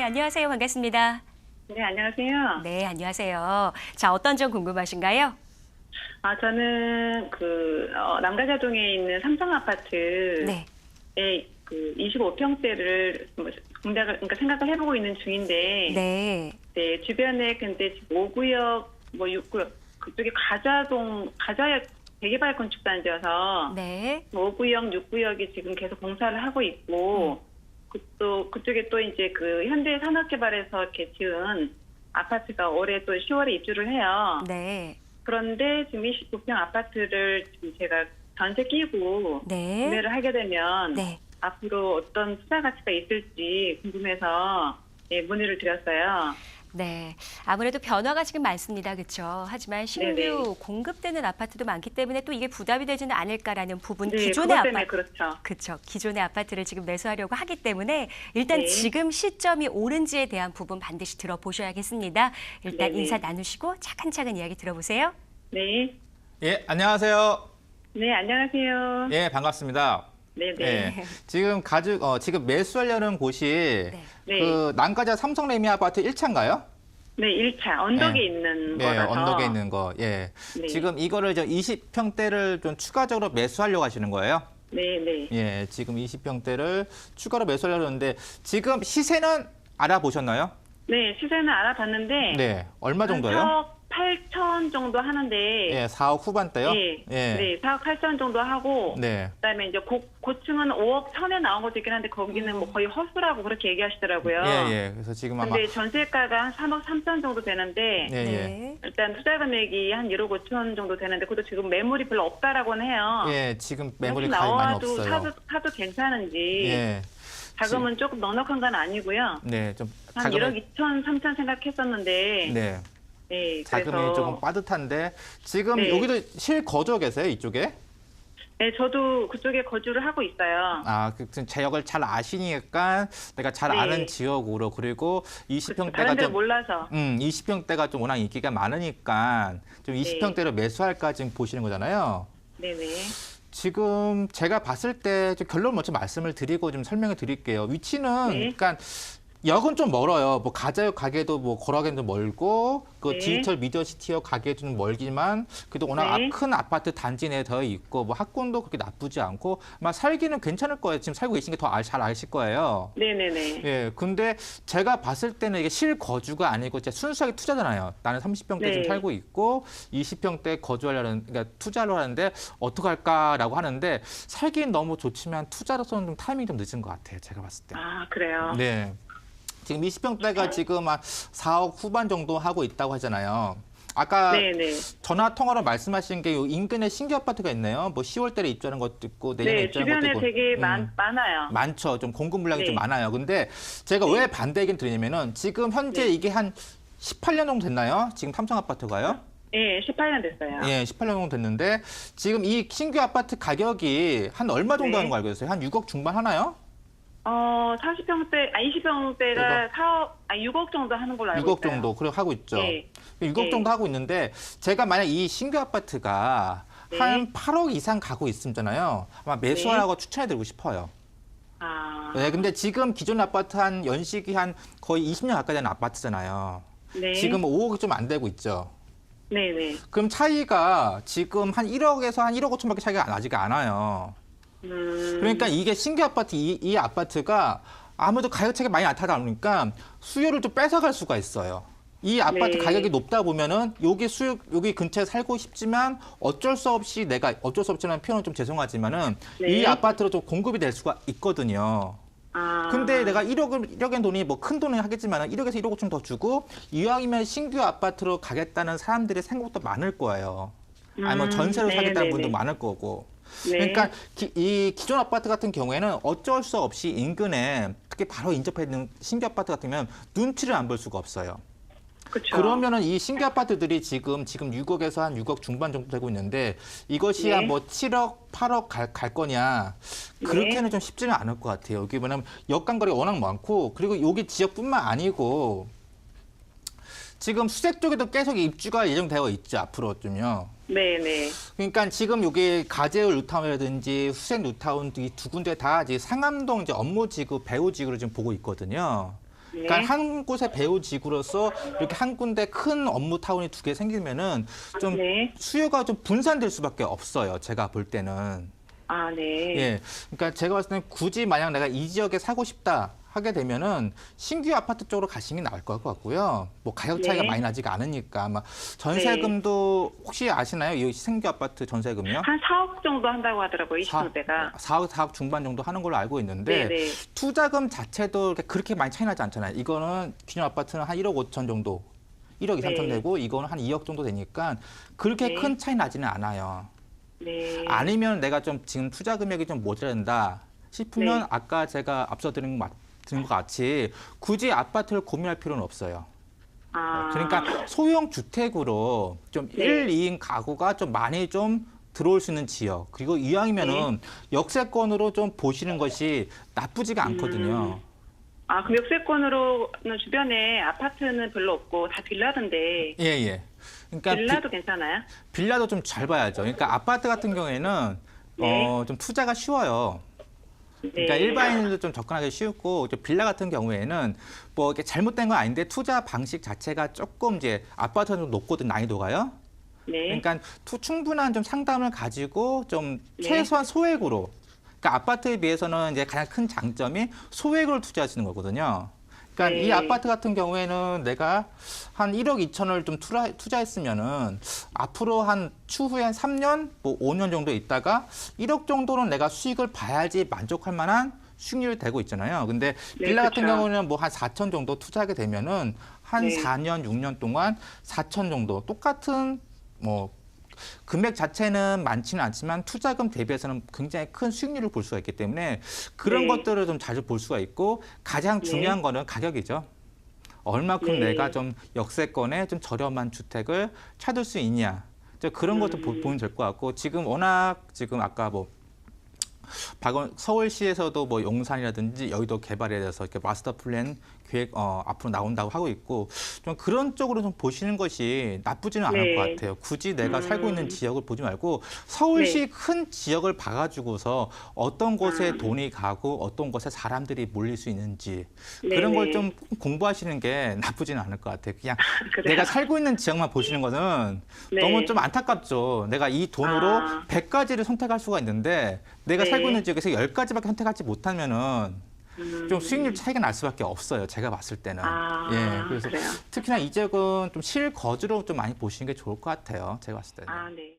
안녕하세요. 반갑습니다. 네, 안녕하세요. 네, 안녕하세요. 자, 어떤 점 궁금하신가요? 저는 남가자동에 있는 삼성 아파트에 네. 25평대를 그러니까 생각을 해보고 있는 중인데, 네. 네, 주변에 근데 지금 5구역, 6구역 그쪽에 가자 재개발 건축단지여서 네. 5구역, 6구역이 지금 계속 공사를 하고 있고, 그쪽에 또 이제 현대산업개발에서 이렇게 지은 아파트가 올해 또 10월에 입주를 해요. 네. 그런데 지금 29평 아파트를 지금 제가 전세 끼고 네. 구매를 하게 되면 네. 앞으로 어떤 투자 가치가 있을지 궁금해서 문의를 드렸어요. 네. 아무래도 변화가 지금 많습니다. 그렇죠? 하지만 신규 네네. 공급되는 아파트도 많기 때문에 또 이게 부담이 되지는 않을까라는 부분. 네, 기존의 그것 때문에 아파트. 그렇죠. 그렇죠. 기존의 아파트를 지금 매수하려고 하기 때문에 일단 네. 지금 시점이 옳은지에 대한 부분 반드시 들어보셔야겠습니다. 일단 네네. 인사 나누시고 차근차근 이야기 들어보세요. 네. 예, 안녕하세요. 네, 안녕하세요. 예, 반갑습니다. 네네. 예, 지금 매수하려는 곳이 네. 네. 그 난가자 삼성레미 아파트 1차인가요? 네, 1차 언덕에 네. 있는 네, 거라서. 언덕에 있는 거. 예. 네. 지금 이거를 20평대를 좀 추가적으로 매수하려고 하시는 거예요? 네, 네. 예, 지금 20평대를 추가로 매수하려고 하는데 지금 시세는 알아보셨나요? 네, 시세는 알아봤는데 네, 얼마 정도요? 4억 8천 정도 하는데 예, 4억 후반대요? 네, 예. 네, 4억 8천 정도 하고 네. 그다음에 이제 고층은 5억 천에 나온 것도 있긴 한데 거기는 뭐 거의 허수라고 그렇게 얘기하시더라고요. 예, 예. 그래서 지금 아마 근데 전세가가 한 3억 3천 정도 되는데 예, 예. 네. 일단 투자 금액이 한 1억 5천 정도 되는데 그것도 지금 매물이 별로 없다라고는 해요. 예, 지금 매물이 혹시 가입 많이 나와도 없어요. 사도 괜찮은지 예. 자금은 조금 넉넉한 건 아니고요. 네, 좀 한 1억 2천 3천 생각했었는데 네, 네, 자금이 그래서 조금 빠듯한데 지금 네. 여기도 실거주어 계세요, 이쪽에? 네, 저도 그쪽에 거주를 하고 있어요. 아, 그 지역을 잘 아시니까 내가 잘 네. 아는 지역으로 그리고 다른 20평대가 데를 좀 몰라서 20평대가 좀 워낙 인기가 많으니까 좀 20평대로 매수할까 지금 보시는 거잖아요. 네네. 지금 제가 봤을 때 좀 결론 먼저 말씀을 드리고 좀 설명을 드릴게요. 위치는 네. 그러니까 역은 좀 멀어요. 뭐 가자역 가게도 뭐 걸어가기는 좀 멀고 그 네. 디지털 미디어 시티역 가게도 좀 멀지만 그래도 워낙 네. 큰 아파트 단지 내에 더 있고 뭐 학군도 그렇게 나쁘지 않고 아마 살기는 괜찮을 거예요. 지금 살고 계신 게 더 잘 아실 거예요. 네네네. 예, 근데 제가 봤을 때는 이게 실거주가 아니고 진짜 순수하게 투자잖아요. 나는 30평대 네. 지금 살고 있고 20평대 거주하려는, 그러니까 투자를 하는데 어떡할까라고 하는데 살기는 너무 좋지만 투자로서는 좀 타이밍이 좀 늦은 것 같아요. 제가 봤을 때. 아, 그래요? 네. 지금 20평대가 지금 한 4억 후반 정도 하고 있다고 하잖아요. 아까 네네. 전화 통화로 말씀하신 게 요 인근에 신규 아파트가 있네요. 뭐 10월 달에 입주하는 것도 있고 내년에 네, 입주하는 것도 주변에 있고. 되게 많아요. 많죠. 좀 공급 물량이 네. 좀 많아요. 근데 제가 왜 반대 의견 드리냐면은 지금 현재 네. 이게 한 18년 정도 됐나요? 지금 삼성 아파트가요? 네, 18년 됐어요. 예, 18년 정도 됐는데 지금 이 신규 아파트 가격이 한 얼마 정도 네. 하는 거 알고 있어요? 한 6억 중반 하나요? 20평대가 6억 정도 하는 걸로 알고 6억 있어요. 정도 그렇게 하고 있죠. 네. 6억 네. 정도 하고 있는데 제가 만약 이 신규 아파트가 네. 한 8억 이상 가고 있잖아요. 아마 매수하라고 추천해드리고 싶어요. 아, 네, 근데 지금 기존 아파트 한 연식이 한 거의 20년 가까이 되는 아파트잖아요. 네. 지금 5억이 좀 안 되고 있죠. 네네. 그럼 차이가 지금 한 1억에서 한 1억 5천밖에 차이가 나지가 않아요. 그러니까 이게 신규 아파트, 이 아파트가 아무래도 가격 차이가 많이 나타나다 보니까 수요를 좀 뺏어갈 수가 있어요. 이 아파트 네. 가격이 높다 보면은 여기 근처에 살고 싶지만 어쩔 수 없이 내가 어쩔 수 없지만 표현은 좀 죄송하지만은 네. 이 아파트로 좀 공급이 될 수가 있거든요. 아, 근데 내가 1억엔 돈이 뭐 큰 돈은 하겠지만 1억에서 1억 5천 더 주고 이왕이면 신규 아파트로 가겠다는 사람들의 생각도 많을 거예요. 아니면 전세로 사겠다는 네네네. 분도 많을 거고. 네. 그러니까 이 기존 아파트 같은 경우에는 어쩔 수 없이 인근에 특히 바로 인접해 있는 신규 아파트 같으면 눈치를 안 볼 수가 없어요. 그쵸. 그러면은 이 신규 아파트들이 지금 6억에서 한 6억 중반 정도 되고 있는데 이것이 네. 한 뭐 7억, 8억 갈 거냐 그렇게는 좀 쉽지는 않을 것 같아요. 여기 뭐냐면 역간거리가 워낙 많고 그리고 여기 지역뿐만 아니고 지금 수색 쪽에도 계속 입주가 예정되어 있죠. 앞으로 좀요. 네네. 그러니까 지금 여기 가재울 루타운이라든지 수색 루타운 이 두 군데 다 이제 상암동 이제 업무지구 배후지구를 지금 보고 있거든요. 그러니까 네. 한 곳에 배우지구로서 이렇게 한 군데 큰 업무 타운이 두 개 생기면은 좀 네. 수요가 좀 분산될 수밖에 없어요. 제가 볼 때는. 아, 네. 예. 그러니까 제가 봤을 때는 굳이 만약 내가 이 지역에 사고 싶다 하게 되면은 신규 아파트 쪽으로 가시는 게 나을 것 같고요. 뭐 가격 차이가 네. 많이 나지가 않으니까 아마 전세금도 혹시 아시나요? 이 신규 아파트 전세금이요? 한 4억 정도 한다고 하더라고요, 20%대가. 4억 중반 정도 하는 걸로 알고 있는데 네, 네. 투자금 자체도 그렇게 많이 차이 나지 않잖아요. 이거는 기존 아파트는 한 1억 5천 정도, 1억 2, 3천 네. 되고 이거는 한 2억 정도 되니까 그렇게 네. 큰 차이 나지는 않아요. 네. 아니면 내가 좀 지금 투자 금액이 좀 모자란다 싶으면 네. 아까 제가 앞서 드린 것 같이 굳이 아파트를 고민할 필요는 없어요. 아. 그러니까 소형 주택으로 좀 네. 1, 2인 가구가 좀 많이 좀 들어올 수 있는 지역 그리고 이왕이면은 역세권으로 좀 보시는 것이 나쁘지가 않거든요. 아, 그럼 역세권으로는 주변에 아파트는 별로 없고 다 빌라던데. 예, 예. 그러니까 빌라도 괜찮아요? 빌라도 좀 잘 봐야죠. 그러니까 아파트 같은 경우에는 네. 좀 투자가 쉬워요. 그러니까 네. 일반인들도 좀 접근하기 쉽고 또 빌라 같은 경우에는 뭐 이렇게 잘못된 건 아닌데 투자 방식 자체가 조금 이제 아파트는 좀 높거든 난이도가요. 네. 그러니까 충분한 좀 상담을 가지고 좀 네. 최소한 소액으로 그러니까 아파트에 비해서는 이제 가장 큰 장점이 소액으로 투자하시는 거거든요. 그러니까 네. 이 아파트 같은 경우에는 내가 한 1억 2천을 좀 투자했으면은 앞으로 한 추후에 한 3년, 뭐 5년 정도 있다가 1억 정도는 내가 수익을 봐야지 만족할 만한 수익률이 되고 있잖아요. 근데 네, 빌라 같은 그렇죠. 경우는 뭐 한 4천 정도 투자하게 되면은 한 네. 4년, 6년 동안 4천 정도 똑같은 뭐 금액 자체는 많지는 않지만 투자금 대비해서는 굉장히 큰 수익률을 볼 수가 있기 때문에 그런 네. 것들을 좀 자주 볼 수가 있고 가장 네. 중요한 거는 가격이죠. 얼마큼 네. 내가 좀 역세권에 좀 저렴한 주택을 찾을 수 있냐. 그런 것도 보면 될 것 같고 지금 워낙 지금 아까 뭐 서울시에서도 뭐 용산이라든지 여의도 개발에 대해서 이렇게 마스터 플랜 계획 앞으로 나온다고 하고 있고 좀 그런 쪽으로 좀 보시는 것이 나쁘지는 않을 네. 것 같아요. 굳이 내가 살고 있는 지역을 보지 말고 서울시 네. 큰 지역을 봐가지고서 어떤 곳에 돈이 가고 어떤 곳에 사람들이 몰릴 수 있는지 네, 그런 걸 네. 좀 공부하시는 게 나쁘지는 않을 것 같아요. 그냥 그래요? 내가 살고 있는 지역만 보시는 거는 네. 너무 좀 안타깝죠. 내가 이 돈으로 아. 100가지를 선택할 수가 있는데 내가 네. 살고 있는 지역에서 10가지밖에 선택하지 못하면은 좀 수익률 차이가 날 수밖에 없어요. 제가 봤을 때는. 아, 예, 그래서 그래요? 특히나 이 지역은 좀 실거주로 좀 많이 보시는 게 좋을 것 같아요. 제가 봤을 때는. 아, 네.